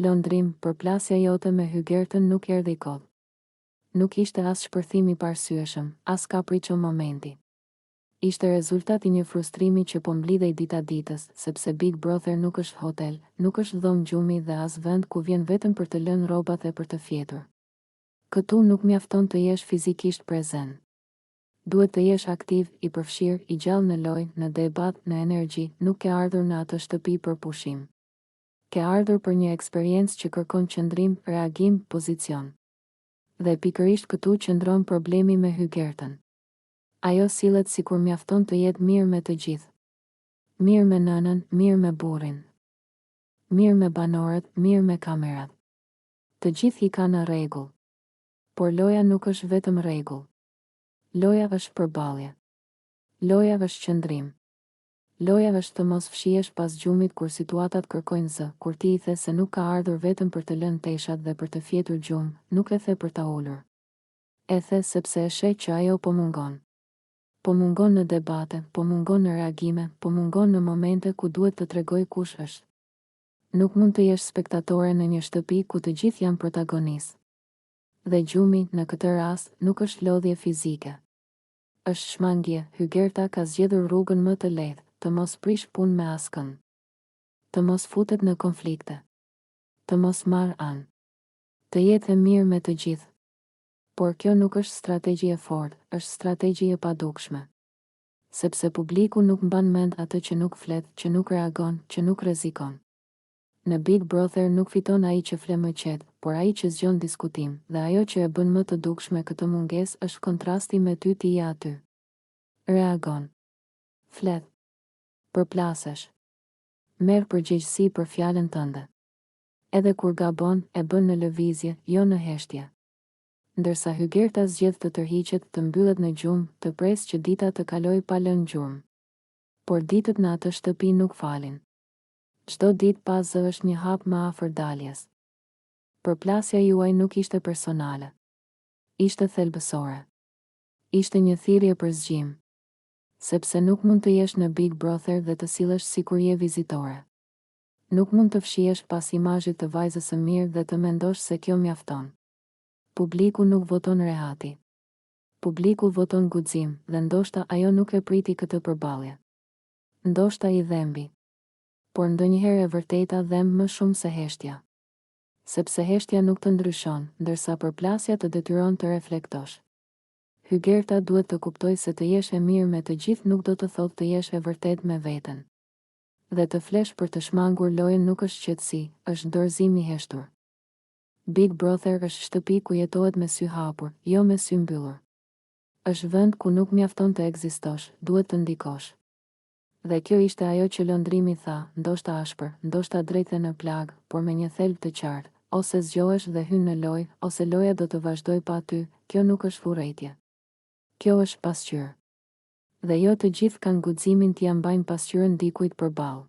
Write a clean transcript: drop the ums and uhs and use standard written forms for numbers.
Londrim, përplasja jote me Hygertën nuk erdhi kot. Nuk ishte as shpërthim i parsyeshëm, as kapriço momenti. Ishte rezultat i një frustrimi që po mblidhej dita ditës, sepse Big Brother nuk është hotel, nuk është dhomë gjumi dhe as vend ku vjen vetëm për të lënë rrobat e për të fjetur. Këtu nuk mjafton të jesh fizikisht prezent. Duhet të jesh aktiv, i përfshirë, i gjallë në lojë, në debat, në energji, nuk ke ardhur në atë shtëpi për pushim. Ke ardhur për një eksperiencë që kërkon qëndrim, reagim, pozicion. Dhe pikërisht këtu qëndron problemi me Hygertën. Ajo sillet sikur mjafton të jetë mirë me të gjithë. Mirë me nënën, mirë me burrin. Mirë me banorët, mirë me kamerat. Të gjithë i kanë në rregull. Por loja nuk është vetëm rregull. Loja është përballje. Loja është qëndrim. Loja është të mos fshihesh pas gjumit kur situatat kërkojnë zë, kur ti i the se nuk ka ardhur vetëm për të lënë teshat dhe për të fjetur gjumë, nuk e the për ta ulur. E the sepse e sheh që ajo po mungon. Po mungon në debate, po mungon në reagime, po mungon në momente ku duhet të tregoj kush është. Nuk mund të jesh spektatore në një shtëpi ku të gjithë janë protagonistë. Dhe gjumi, në këtë rast, nuk është lodhje fizike. Është shmangje. Hygerta ka zgjedhur rrugën më të lehtë, të mos prish punë me askën. Të mos futet në konflikte. Të mos marrë anë. Të jetë e mirë me të gjithë. Por kjo nuk është strategji e fortë, është strategji e padukshme. Sepse publiku nuk mban mend atë që nuk flet, që nuk reagon, që nuk rrezikon. Në Big Brother nuk fiton ai që fle më qetë, por ai që zgjon diskutim, dhe ajo që e bën më të dukshme këtë mungesë është kontrasti me ty ti aty. Reagon. Flet. Përplasesh. Merr përgjegjësi për fjalën tënde. Edhe kur gabon, e bën në lëvizje, jo në heshtje. Ndërsa Hygerta zgjedh të tërhiqet, të mbyllet në gjumë, të presë që dita të kaloj pa lënë gjurmë. Por ditët në atë shtëpi nuk falin. Çdo ditë pas zë është një hap më afër daljes. Përplasja juaj nuk ishte personale. Ishte thelbësore. Ishte një thirrje për zgjim. Sepse nuk mund të jesh në Big Brother dhe të sillesh sikur je vizitore. Nuk mund të fshihesh pas imazhit të vajzës së mirë dhe të mendosh se kjo mjafton. Publiku nuk voton rehati. Publiku voton guxim dhe ndoshta ajo nuk e priti këtë përballje. Ndoshta i dhembi. Por ndonjëherë e vërteta dhemb më shumë se heshtja. Sepse heshtja nuk të ndryshon, ndërsa përplasja të detyron të reflektosh. Hygerta duhet të kuptoj se të jesh e mirë me të gjithë nuk do të thotë të jesh e vërtet me veten. Dhe të flesh për të shmangur lojën nuk është qetësi, është dorëzim i heshtur. Big Brother është shtëpi ku jetohet me sy hapur, jo me sy mbyllur. Është vend ku nuk mjafton të ekzistosh, duhet të ndikosh. Dhe kjo ishte ajo që Londrimi tha, ndoshta ashpër, ndoshta drejtë në plag, por me një thelb të qartë, ose zgjohesh dhe hyn në lojë, ose loja do të vazhdoj pa ty, kjo nuk është urrëtie. Kjo është pasqyrë. Dhe jo të gjithë kanë guximin t'ia mbajnë pasqyrën dikujt përballë.